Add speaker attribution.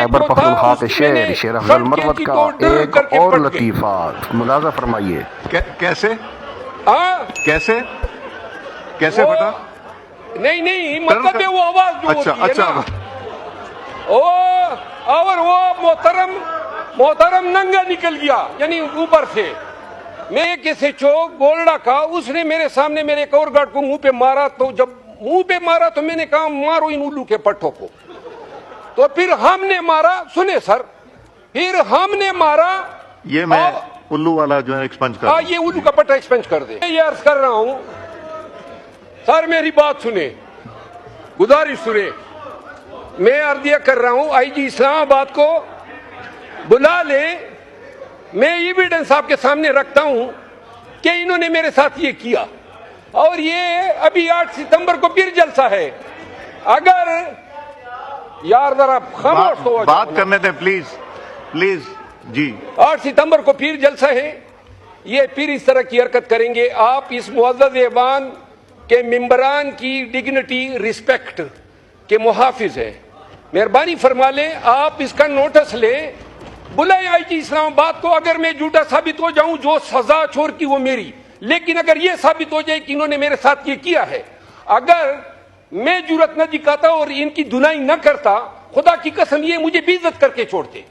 Speaker 1: खैबर पख्तूनख्वा के शेर अफजल मरवत का एक और लतीफा मुलाजा फरमाइए।
Speaker 2: कैसे कैसे कैसे फटा?
Speaker 3: नहीं मतलब है वो आवाज जो
Speaker 2: अच्छा
Speaker 3: होती है
Speaker 2: अच्छा
Speaker 3: ना, और वो मोहतरम नंगा निकल गया, यानी ऊपर से। मैं किसी चौक बोलड़ा का, उसने मेरे सामने मेरे एक और गार्ड को मुंह पे मारा, तो जब मुंह पे मारा तो मैंने कहा मारो इन उल्लू के पट्टों को। तो फिर हमने मारा, सुने सर, फिर हमने मारा।
Speaker 2: ये मैं उल्लू वाला जो है एक्सपंज कर,
Speaker 3: ये उल्लू का पट्टा एक्सपेंस कर दे। मैं ये अर्ज कर रहा हूं सर, मेरी बात सुने, गुजारिश सुने। मैं अर्ज कर रहा हूं आईजी इस्लामाबाद को बुला ले। मैं एविडेंस आपके सामने रखता हूं कि इन्होंने मेरे साथ ये किया, और ये अभी 8 सितंबर को फिर जलसा है। अगर यार जरा खामोश हो,
Speaker 2: बात करने दें प्लीज प्लीज जी।
Speaker 3: 8 सितंबर को फिर जलसा है, ये फिर इस तरह की हरकत करेंगे। आप इस मुअज़्ज़ज़ ऐवान के मेंबरान की डिग्निटी रिस्पेक्ट के मुहाफिज है, मेहरबानी फरमा लें, आप इसका नोटिस लें, बुलाए आईजी इस्लामाबाद को। अगर मैं झूठा साबित हो जाऊं, जो सजा छोड़ की वो मेरी, लेकिन अगर ये साबित हो जाए कि इन्होंने मेरे साथ ये किया है, अगर मैं जुर्रत न दिखाता और इनकी दुनाई न करता, खुदा की कसम ये मुझे बेइज्जत करके छोड़ते।